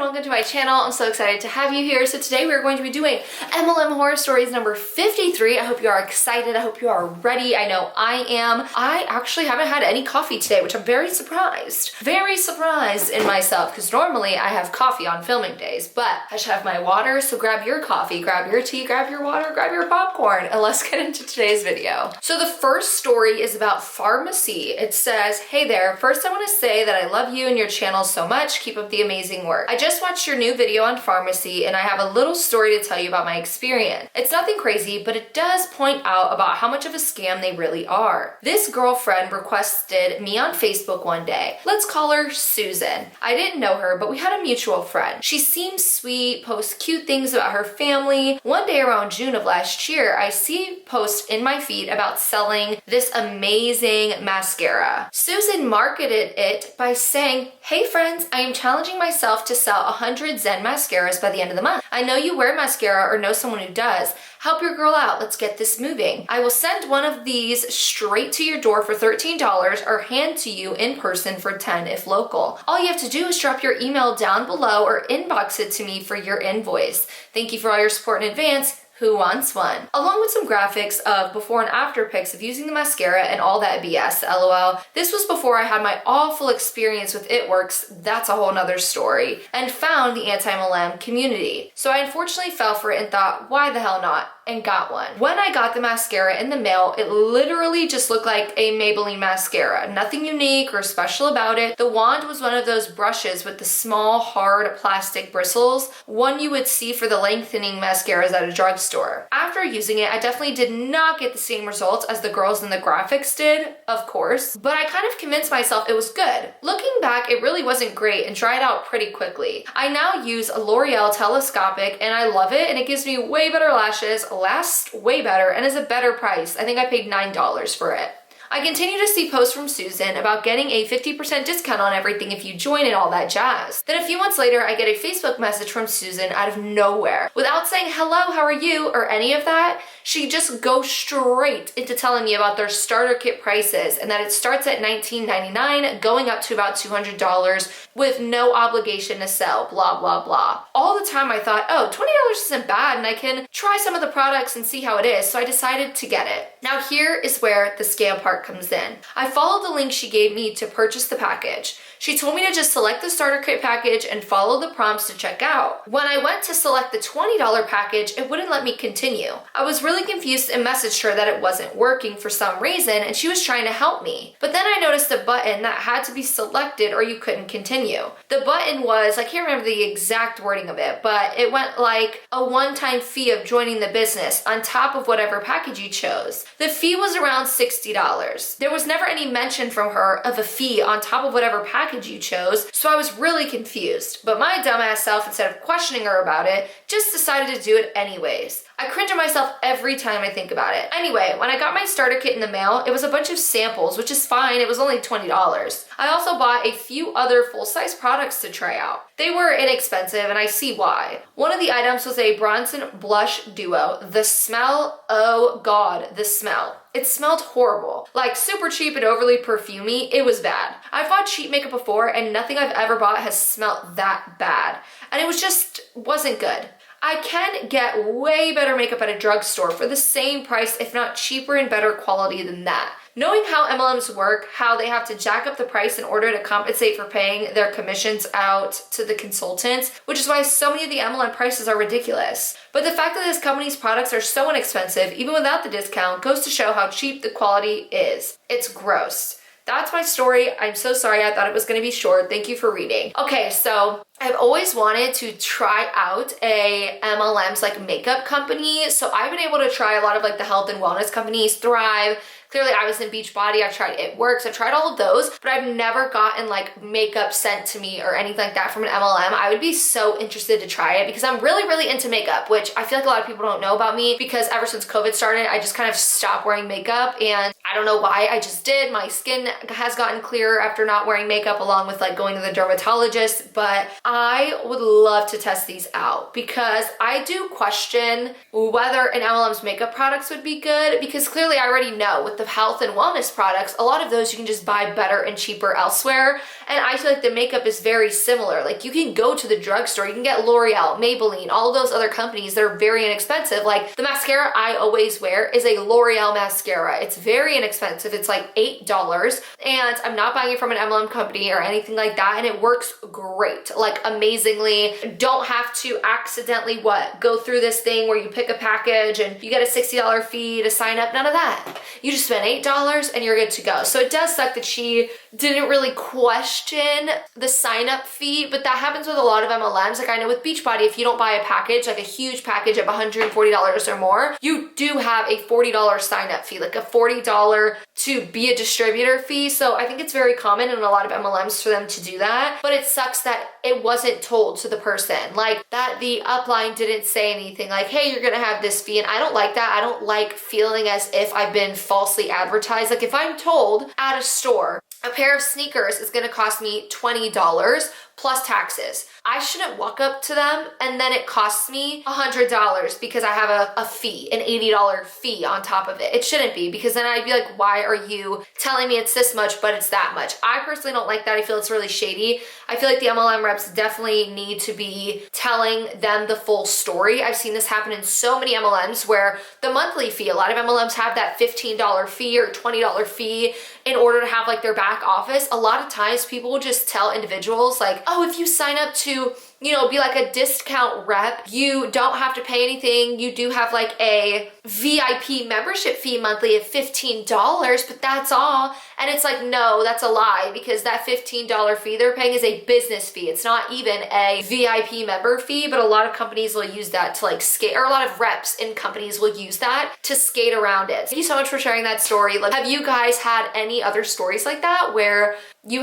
welcome to my channel. I'm so excited to have you here. So today we're going to be doing MLM horror stories number 53. I hope you are excited. I hope you are ready. I know I am. I actually haven't had any coffee today, which I'm very surprised in myself because normally I have coffee on filming days, but I should have my water. So grab your coffee, grab your tea, grab your water, grab your popcorn, and let's get into today's video. So the first story is about Farmasi. It says, hey there, first I want to say that I love you and your channel so much. Keep up the amazing work. I just watched your new video on Farmasi and I have a little story to tell you about my experience. It's nothing crazy, but it does point out about how much of a scam they really are. This girlfriend requested me on Facebook one day. Let's call her Susan. I didn't know her, but we had a mutual friend. She seems sweet, posts cute things about her family. One day around June of last year, I see a post in my feed about selling this amazing mascara. Susan marketed it by saying, hey friends, I am challenging myself to sell 100 Zen mascaras by the end of the month. I know you wear mascara or know someone who does. Help your girl out. Let's get this moving. I will send one of these straight to your door for $13 or hand to you in person for $10 if local. All you have to do is drop your email down below or inbox it to me for your invoice. Thank you for all your support in advance. Who wants one? Along with some graphics of before and after pics of using the mascara and all that BS, lol. This was before I had my awful experience with It Works, that's a whole nother story, and found the anti-MLM community. So I unfortunately fell for it and thought, why the hell not? And got one. When I got the mascara in the mail, it literally just looked like a Maybelline mascara. Nothing unique or special about it. The wand was one of those brushes with the small, hard plastic bristles, one you would see for the lengthening mascaras at a drugstore. After using it, I definitely did not get the same results as the girls in the graphics did, of course, but I kind of convinced myself it was good. Looking back, it really wasn't great and dried out pretty quickly. I now use a L'Oreal Telescopic and I love it, and it gives me way better lashes, lasts way better, and is a better price. I think I paid $9 for it. I continue to see posts from Susan about getting a 50% discount on everything if you join and all that jazz. Then a few months later, I get a Facebook message from Susan out of nowhere. Without saying hello, how are you, or any of that, she just goes straight into telling me about their starter kit prices and that it starts at $19.99 going up to about $200 with no obligation to sell, blah, blah, blah. All the time I thought, oh, $20 isn't bad and I can try some of the products and see how it is, so I decided to get it. Now here is where the scale part comes in. I followed the link she gave me to purchase the package. She told me to just select the starter kit package and follow the prompts to check out. When I went to select the $20 package, it wouldn't let me continue. I was really confused and messaged her that it wasn't working for some reason and she was trying to help me. But then I noticed a button that had to be selected or you couldn't continue. The button was, I can't remember the exact wording of it, but it went like a one-time fee of joining the business on top of whatever package you chose. The fee was around $60. There was never any mention from her of a fee on top of whatever package you chose, so I was really confused. But my dumbass self, instead of questioning her about it, just decided to do it anyways. I cringe at myself every time I think about it. Anyway, when I got my starter kit in the mail, it was a bunch of samples, which is fine, it was only $20. I also bought a few other full-size products to try out. They were inexpensive and I see why. One of the items was a Bronson Blush Duo. The smell, oh god, the smell. It smelled horrible. Like super cheap and overly perfumey, it was bad. I've bought cheap makeup before and nothing I've ever bought has smelled that bad. And it wasn't good. I can get way better makeup at a drugstore for the same price, if not cheaper and better quality than that. Knowing how MLMs work, how they have to jack up the price in order to compensate for paying their commissions out to the consultants, which is why so many of the MLM prices are ridiculous. But the fact that this company's products are so inexpensive, even without the discount, goes to show how cheap the quality is. It's gross. That's my story. I'm so sorry. I thought it was going to be short. Thank you for reading. Okay, so I've always wanted to try out a MLM's like makeup company. So I've been able to try a lot of like the health and wellness companies, Thrive. Clearly I was in Beachbody, I've tried It Works, I've tried all of those, but I've never gotten like makeup sent to me or anything like that from an MLM. I would be so interested to try it because I'm really, really into makeup, which I feel like a lot of people don't know about me because ever since COVID started, I just kind of stopped wearing makeup and I don't know why, I just did. My skin has gotten clearer after not wearing makeup along with like going to the dermatologist, but I would love to test these out because I do question whether an MLM's makeup products would be good, because clearly I already know with the health and wellness products, a lot of those you can just buy better and cheaper elsewhere. And I feel like the makeup is very similar. Like you can go to the drugstore, you can get L'Oreal, Maybelline, all of those other companies that are very inexpensive. Like the mascara I always wear is a L'Oreal mascara. It's very inexpensive. It's like $8, and I'm not buying it from an MLM company or anything like that. And it works great, like amazingly. Don't have to accidentally go through this thing where you pick a package and you get a $60 fee to sign up. None of that. You just spend $8 and you're good to go. So it does suck that she didn't really question the sign up fee, but that happens with a lot of MLMs. Like I know with Beachbody, if you don't buy a package, like a huge package of $140 or more, you do have a $40 sign up fee, like a $40 to be a distributor fee. So I think it's very common in a lot of MLMs for them to do that, but it sucks that it wasn't told to the person, like that the upline didn't say anything like, hey, you're gonna have this fee. And I don't like that. I don't like feeling as if I've been falsely advertised. Like if I'm told at a store, a pair of sneakers is gonna cost me $20 plus taxes, I shouldn't walk up to them and then it costs me $100 because I have a fee, an $80 fee on top of it. It shouldn't be, because then I'd be like, why are you telling me it's this much, but it's that much? I personally don't like that. I feel it's really shady. I feel like the MLM reps definitely need to be telling them the full story. I've seen this happen in so many MLMs where the monthly fee, a lot of MLMs have that $15 fee or $20 fee in order to have like their back office. A lot of times people will just tell individuals like, oh, if you sign up to, you know, be like a discount rep, you don't have to pay anything. You do have like a VIP membership fee monthly of $15, but that's all. And it's like, no, that's a lie, because that $15 fee they're paying is a business fee. It's not even a VIP member fee, but a lot of companies will use that to like skate, or a lot of reps in companies will use that to skate around it. Thank you so much for sharing that story. Like, have you guys had any other stories like that where you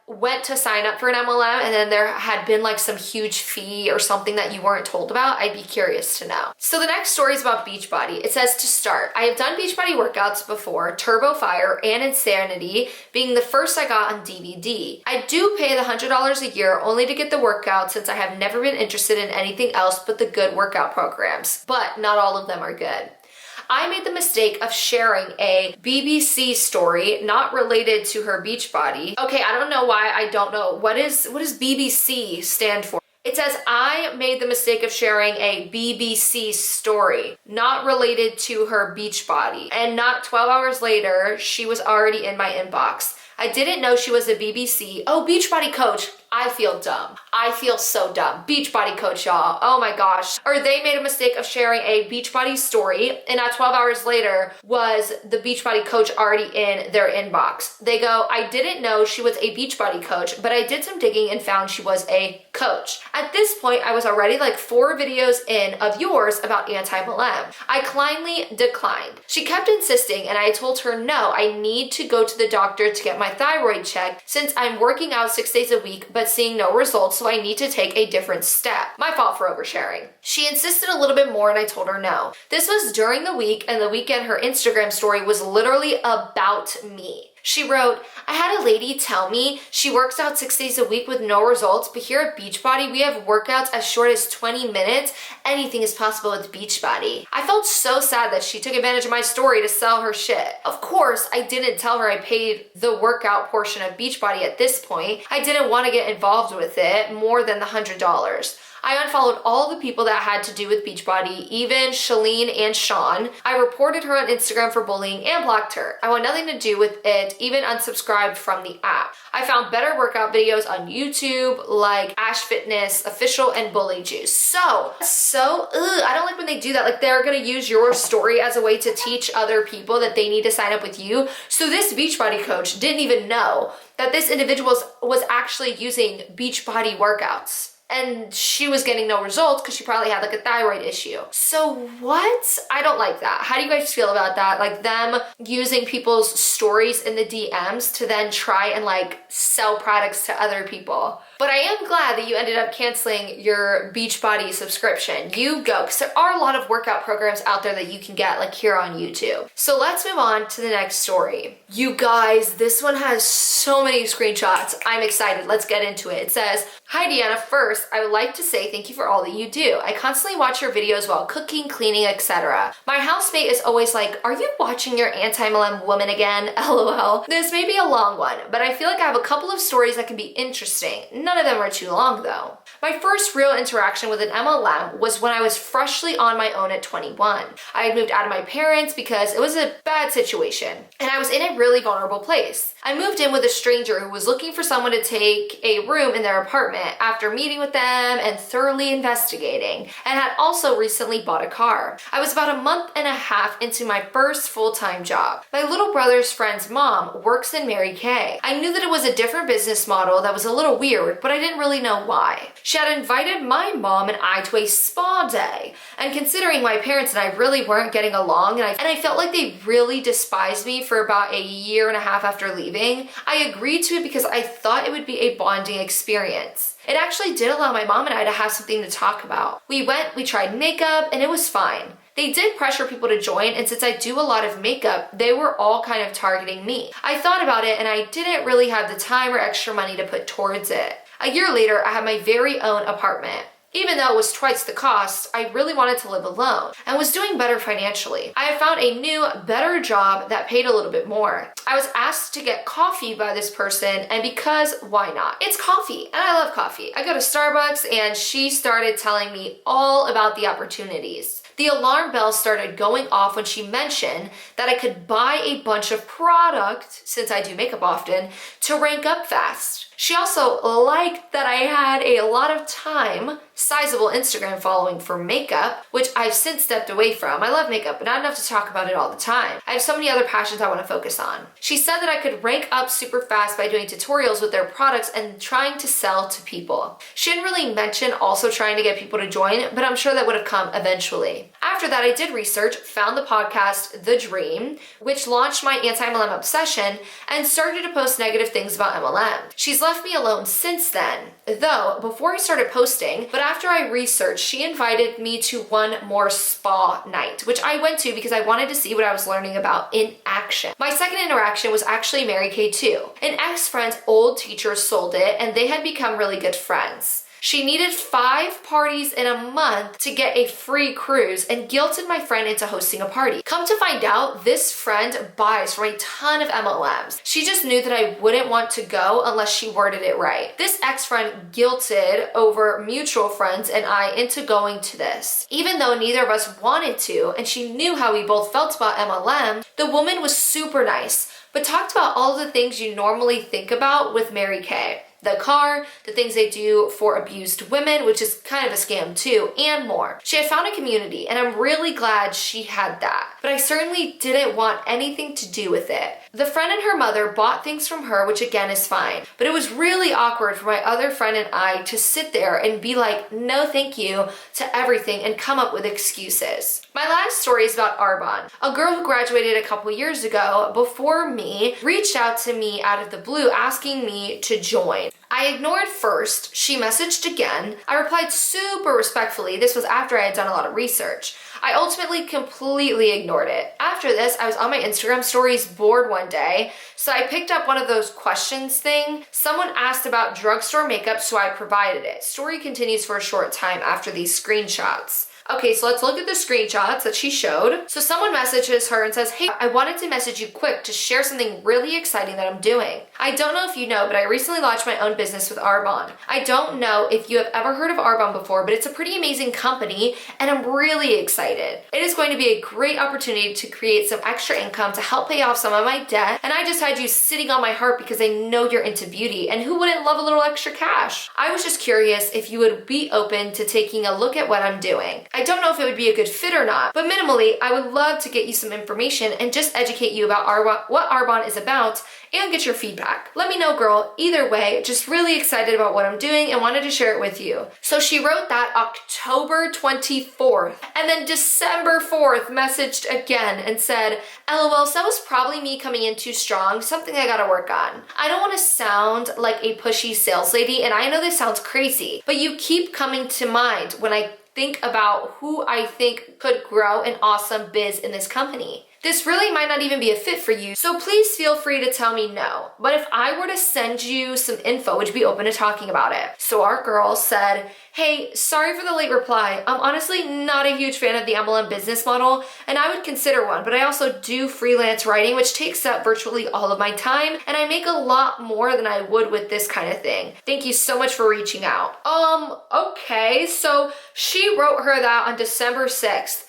went to sign up for an MLM and then there had been like some huge fee or something that you weren't told about? I'd be curious to know. So the next story is about Beachbody. It says, to start, I have done Beachbody workouts before, Turbo Fire and Insanity being the first I got on DVD. I do pay the $100 a year only to get the workout, since I have never been interested in anything else but the good workout programs, but not all of them are good. I made the mistake of sharing a BBC story not related to her Beachbody. Okay, I don't know why. I don't know. What does BBC stand for? It says, I made the mistake of sharing a BBC story not related to her Beachbody. And not 12 hours later, she was already in my inbox. I didn't know she was a BBC. Oh, Beachbody coach. I feel dumb. I feel so dumb. Beachbody coach, y'all. Oh my gosh. Or they made a mistake of sharing a Beachbody story, and not 12 hours later was the Beachbody coach already in their inbox. They go, I didn't know she was a Beachbody coach, but I did some digging and found she was a coach. At this point, I was already like 4 videos in of yours about anti-MLM. I kindly declined. She kept insisting, and I told her, no, I need to go to the doctor to get my thyroid checked, since I'm working out 6 days a week, but seeing no results, so I need to take a different step. My fault for oversharing. She insisted a little bit more, and I told her no. This was during the week, and the weekend her Instagram story was literally about me. She wrote, I had a lady tell me she works out 6 days a week with no results, but here at Beachbody, we have workouts as short as 20 minutes. Anything is possible with Beachbody. I felt so sad that she took advantage of my story to sell her shit. Of course, I didn't tell her I paid the workout portion of Beachbody at this point. I didn't want to get involved with it more than the $100. I unfollowed all the people that had to do with Beachbody, even Shalene and Sean. I reported her on Instagram for bullying and blocked her. I want nothing to do with it, even unsubscribed from the app. I found better workout videos on YouTube like Ash Fitness Official and Bully Juice. I don't like when they do that. Like, they're gonna use your story as a way to teach other people that they need to sign up with you. So this Beachbody coach didn't even know that this individual was actually using Beachbody workouts. And she was getting no results because she probably had like a thyroid issue. So what? I don't like that. How do you guys feel about that? Like them using people's stories in the DMs to then try and like sell products to other people. But I am glad that you ended up canceling your Beachbody subscription. You go, because there are a lot of workout programs out there that you can get, like here on YouTube. So let's move on to the next story. You guys, this one has so many screenshots. I'm excited. Let's get into it. It says, "Hi Deanna, first, I would like to say thank you for all that you do. I constantly watch your videos while cooking, cleaning, etc. My housemate is always like, are you watching your anti-MLM woman again? LOL. This may be a long one, but I feel like I have a couple of stories that can be interesting. None of them are too long though. My first real interaction with an MLM was when I was freshly on my own at 21. I had moved out of my parents because it was a bad situation, and I was in a really vulnerable place. I moved in with a stranger who was looking for someone to take a room in their apartment after meeting with them and thoroughly investigating, and had also recently bought a car. I was about a month and a half into my first full-time job. My little brother's friend's mom works in Mary Kay. I knew that it was a different business model that was a little weird, but I didn't really know why. She had invited my mom and I to a spa day, and considering my parents and I really weren't getting along, and I felt like they really despised me for about a year and a half after leaving, I agreed to it because I thought it would be a bonding experience. It actually did allow my mom and I to have something to talk about. We tried makeup, and it was fine. They did pressure people to join, and since I do a lot of makeup, they were all kind of targeting me. I thought about it, and I didn't really have the time or extra money to put towards it. A year later, I had my very own apartment. Even though it was twice the cost, I really wanted to live alone and was doing better financially. I had found a new, better job that paid a little bit more. I was asked to get coffee by this person, and because why not? It's coffee, and I love coffee. I go to Starbucks, and she started telling me all about the opportunities. The alarm bell started going off when she mentioned that I could buy a bunch of product, since I do makeup often, to rank up fast. She also liked that I had a lot of time, sizable Instagram following for makeup, which I've since stepped away from. I love makeup, but not enough to talk about it all the time. I have so many other passions I want to focus on. She said that I could rank up super fast by doing tutorials with their products and trying to sell to people. She didn't really mention also trying to get people to join, but I'm sure that would have come eventually. After that, I did research, found the podcast The Dream, which launched my anti-MLM obsession, and started to post negative things about MLM. She's left me alone since then, though before I started posting, but after I researched, she invited me to one more spa night, which I went to because I wanted to see what I was learning about in action. My second interaction was actually Mary Kay too. An ex-friend's old teacher sold it, and they had become really good friends. She needed 5 parties in a month to get a free cruise and guilted my friend into hosting a party. Come to find out, this friend buys from a ton of MLMs. She just knew that I wouldn't want to go unless she worded it right. This ex-friend guilted over mutual friends and I into going to this. Even though neither of us wanted to, and she knew how we both felt about MLM, the woman was super nice, but talked about all of the things you normally think about with Mary Kay. The car, the things they do for abused women, which is kind of a scam too, and more. She had found a community, and I'm really glad she had that. But I certainly didn't want anything to do with it. The friend and her mother bought things from her, which again is fine. But it was really awkward for my other friend and I to sit there and be like, no thank you to everything and come up with excuses. My last story is about Arbonne, a girl who graduated a couple years ago before me, reached out to me out of the blue asking me to join. I ignored first, she messaged again. I replied super respectfully. This was after I had done a lot of research. I ultimately completely ignored it. After this, I was on my Instagram stories bored one day, so I picked up one of those questions thing. Someone asked about drugstore makeup, so I provided it. Story continues for a short time after these screenshots. Okay, so let's look at the screenshots that she showed. So someone messages her and says, hey, I wanted to message you quick to share something really exciting that I'm doing. I don't know if you know, but I recently launched my own business with Arbonne. I don't know if you have ever heard of Arbonne before, but it's a pretty amazing company and I'm really excited. It is going to be a great opportunity to create some extra income to help pay off some of my debt, and I just had you sitting on my heart because I know you're into beauty, and who wouldn't love a little extra cash? I was just curious if you would be open to taking a look at what I'm doing. I don't know if it would be a good fit or not, but minimally, I would love to get you some information and just educate you about what Arbonne is about and get your feedback. Let me know, girl. Either way, just really excited about what I'm doing and wanted to share it with you. So she wrote that October 24th, and then December 4th messaged again and said, LOL, so that was probably me coming in too strong, something I gotta work on. I don't want to sound like a pushy sales lady, and I know this sounds crazy, but you keep coming to mind when I think about who I think could grow an awesome biz in this company. This really might not even be a fit for you, so please feel free to tell me no. But if I were to send you some info, would you be open to talking about it? So our girl said, hey, sorry for the late reply. I'm honestly not a huge fan of the MLM business model, and I would consider one, but I also do freelance writing, which takes up virtually all of my time, and I make a lot more than I would with this kind of thing. Thank you so much for reaching out. Okay, so she wrote her that on December 6th.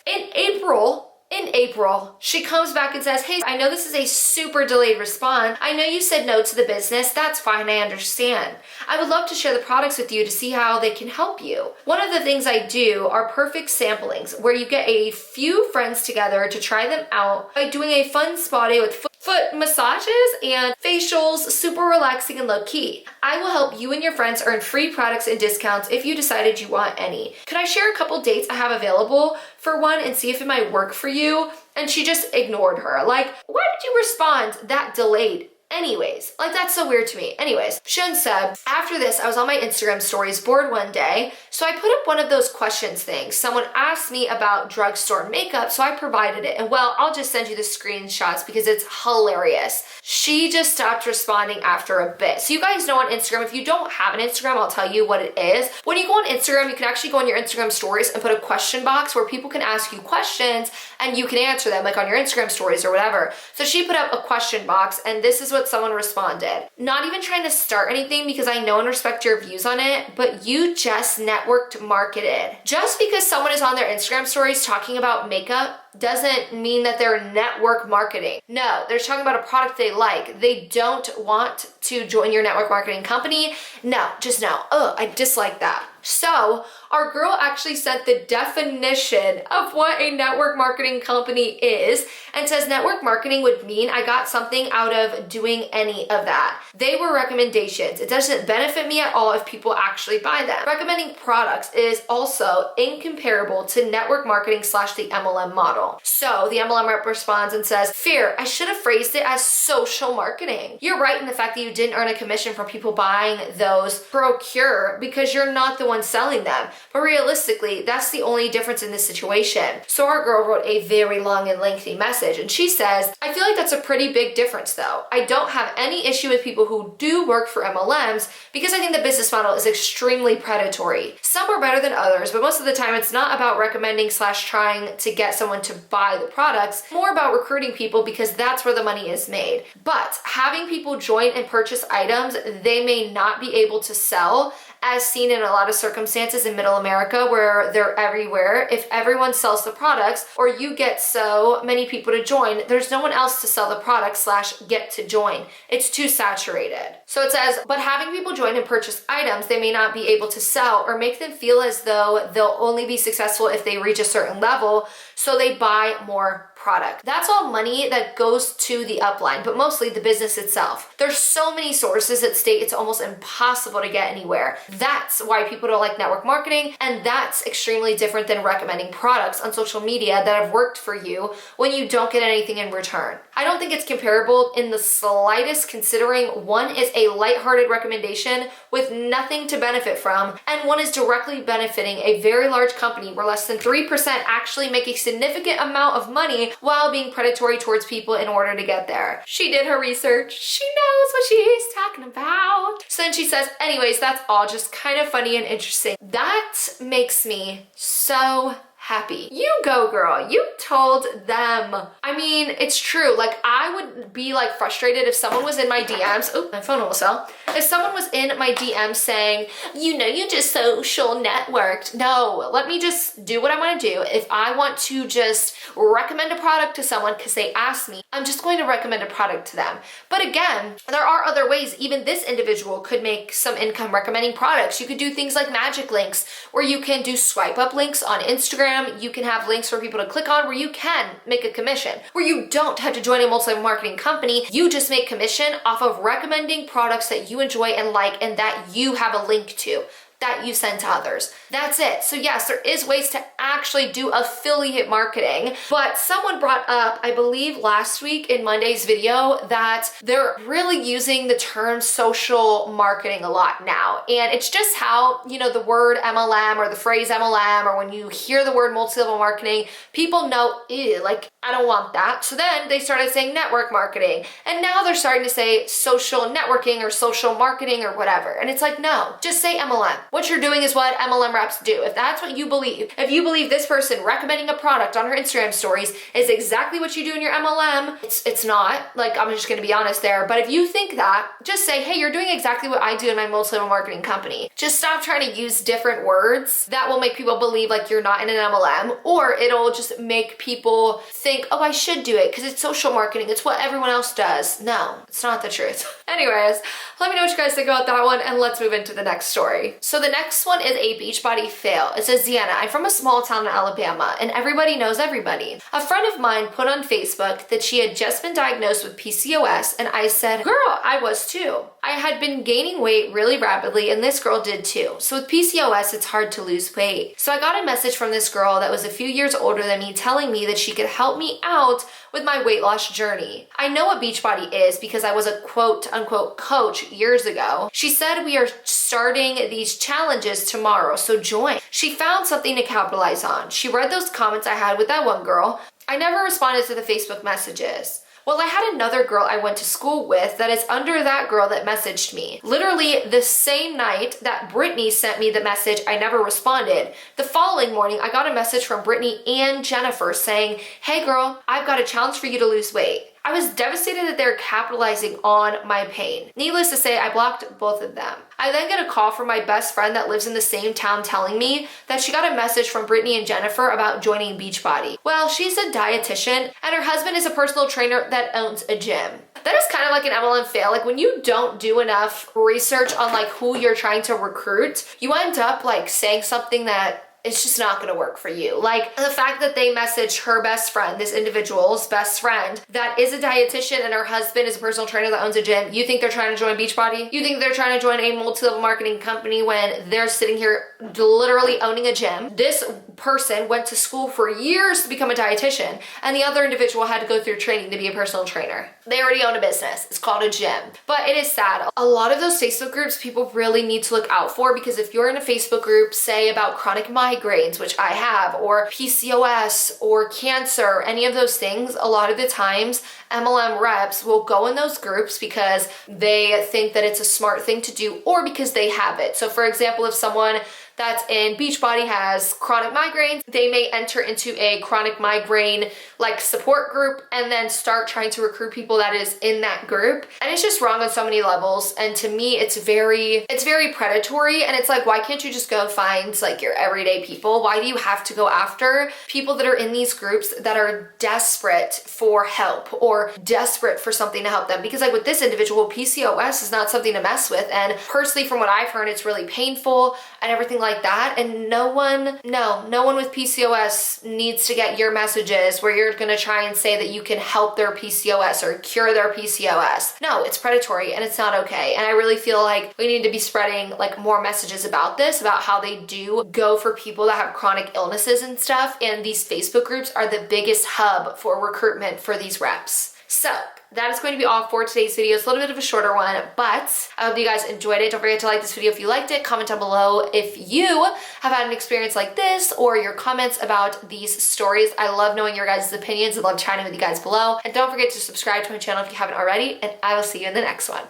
In April, she comes back and says, hey, I know this is a super delayed response. I know you said no to the business. That's fine, I understand. I would love to share the products with you to see how they can help you. One of the things I do are perfect samplings, where you get a few friends together to try them out by doing a fun spa day with foot massages and facials, super relaxing and low key. I will help you and your friends earn free products and discounts if you decided you want any. Could I share a couple dates I have available for one and see if it might work for you? And she just ignored her. Like, why did you respond that delayed? Anyways, like that's so weird to me. Anyways, Shun said, after this, I was on my Instagram stories bored one day, so I put up one of those questions things. Someone asked me about drugstore makeup, so I provided it. And well, I'll just send you the screenshots because it's hilarious. She just stopped responding after a bit. So you guys know on Instagram, if you don't have an Instagram, I'll tell you what it is. When you go on Instagram, you can actually go on your Instagram stories and put a question box where people can ask you questions and you can answer them, like on your Instagram stories or whatever. So she put up a question box, and this is what someone responded. Not even trying to start anything because I know and respect your views on it, but you just networked marketed. Just because someone is on their Instagram stories talking about makeup doesn't mean that they're network marketing. No, they're talking about a product they like. They don't want to join your network marketing company. No, just no. I dislike that. So our girl actually sent the definition of what a network marketing company is and says network marketing would mean I got something out of doing any of that. They were recommendations. It doesn't benefit me at all if people actually buy them. Recommending products is also incomparable to network marketing / the MLM model. So the MLM rep responds and says, Fear, I should have phrased it as social marketing. You're right in the fact that you didn't earn a commission from people buying those procure because you're not the one selling them. But realistically, that's the only difference in this situation. So our girl wrote a very long and lengthy message, and she says, I feel like that's a pretty big difference though. I don't have any issue with people who do work for MLMs because I think the business model is extremely predatory. Some are better than others, but most of the time it's not about recommending / trying to get someone to buy the products, more about recruiting people because that's where the money is made. But having people join and purchase items they may not be able to sell, as seen in a lot of circumstances in middle America where they're everywhere. If everyone sells the products or you get so many people to join, there's no one else to sell the product / get to join. It's too saturated. So it says, but having people join and purchase items they may not be able to sell or make them feel as though they'll only be successful if they reach a certain level, so they buy more product. That's all money that goes to the upline, but mostly the business itself. There's so many sources that state it's almost impossible to get anywhere. That's why people don't like network marketing, and that's extremely different than recommending products on social media that have worked for you when you don't get anything in return. I don't think it's comparable in the slightest, considering one is a lighthearted recommendation with nothing to benefit from, and one is directly benefiting a very large company where less than 3% actually make a significant amount of money while being predatory towards people in order to get there. She did her research. She knows what she's talking about. So then she says, anyways, that's all just kind of funny and interesting. That makes me so happy. You go, girl. You told them. I mean, it's true. Like, I would be like frustrated if someone was in my DMs. Oh, my phone almost fell. If someone was in my DMs saying, you know, you just social networked. No, let me just do what I want to do. If I want to just recommend a product to someone because they asked me, I'm just going to recommend a product to them. But again, there are other ways. Even this individual could make some income recommending products. You could do things like magic links, where you can do swipe up links on Instagram Instagram, you can have links for people to click on where you can make a commission, where you don't have to join a multi-level marketing company. You just make commission off of recommending products that you enjoy and like and that you have a link to that you send to others. That's it. So yes, there is ways to actually do affiliate marketing, but someone brought up, I believe last week in Monday's video, that they're really using the term social marketing a lot now. And it's just how, you know, the word MLM or the phrase MLM, or when you hear the word multi-level marketing, people know, ew, like, I don't want that. So then they started saying network marketing, and now they're starting to say social networking or social marketing or whatever. And it's like, no, just say MLM. What you're doing is what MLM reps do. If that's what you believe, if you believe this person recommending a product on her Instagram stories is exactly what you do in your MLM, it's not. Like, I'm just gonna be honest there. But if you think that, just say, hey, you're doing exactly what I do in my multi-level marketing company. Just stop trying to use different words that will make people believe like you're not in an MLM, or it'll just make people think, oh, I should do it because it's social marketing. It's what everyone else does. No, it's not the truth. Anyways, let me know what you guys think about that one, and let's move into the next story. So the next one is a Beachbody fail. It says, Deanna, I'm from a small town in Alabama and everybody knows everybody. A friend of mine put on Facebook that she had just been diagnosed with PCOS, and I said, girl, I was too. I had been gaining weight really rapidly and this girl did too. So with PCOS, it's hard to lose weight. So I got a message from this girl that was a few years older than me telling me that she could help me out with my weight loss journey. I know what Beachbody is because I was a quote unquote coach years ago. She said we are starting these challenges tomorrow, so join. She found something to capitalize on. She read those comments I had with that one girl. I never responded to the Facebook messages. Well, I had another girl I went to school with that is under that girl that messaged me. Literally the same night that Brittany sent me the message, I never responded. The following morning, I got a message from Brittany and Jennifer saying, hey girl, I've got a challenge for you to lose weight. I was devastated that they're capitalizing on my pain. Needless to say, I blocked both of them. I then get a call from my best friend that lives in the same town telling me that she got a message from Brittany and Jennifer about joining Beachbody. Well, she's a dietitian and her husband is a personal trainer that owns a gym. That is kind of like an MLM fail. Like when you don't do enough research on like who you're trying to recruit, you end up like saying something that it's just not gonna work for you. Like the fact that they messaged her best friend, this individual's best friend, that is a dietitian and her husband is a personal trainer that owns a gym. You think they're trying to join Beachbody? You think they're trying to join a multi-level marketing company when they're sitting here literally owning a gym? This person went to school for years to become a dietitian, and the other individual had to go through training to be a personal trainer. They already own a business. It's called a gym. But it is sad. A lot of those Facebook groups people really need to look out for, because if you're in a Facebook group, say about chronic migraines, which I have, or PCOS or cancer, any of those things, a lot of the times MLM reps will go in those groups because they think that it's a smart thing to do, or because they have it. So for example, if someone that's in Beachbody has chronic migraines, they may enter into a chronic migraine like support group and then start trying to recruit people that is in that group. And it's just wrong on so many levels. And to me, it's very predatory. And it's like, why can't you just go find like your everyday people? Why do you have to go after people that are in these groups that are desperate for help or desperate for something to help them? Because like with this individual, PCOS is not something to mess with. And personally, from what I've heard, it's really painful and everything like that. And no one with PCOS needs to get your messages where you're gonna try and say that you can help their PCOS or cure their PCOS. No, it's predatory and it's not okay. And I really feel like we need to be spreading like more messages about this, about how they do go for people that have chronic illnesses and stuff. And these Facebook groups are the biggest hub for recruitment for these reps. So that is going to be all for today's video. It's a little bit of a shorter one, but I hope you guys enjoyed it. Don't forget to like this video if you liked it. Comment down below if you have had an experience like this or your comments about these stories. I love knowing your guys' opinions. I love chatting with you guys below. And don't forget to subscribe to my channel if you haven't already, and I will see you in the next one.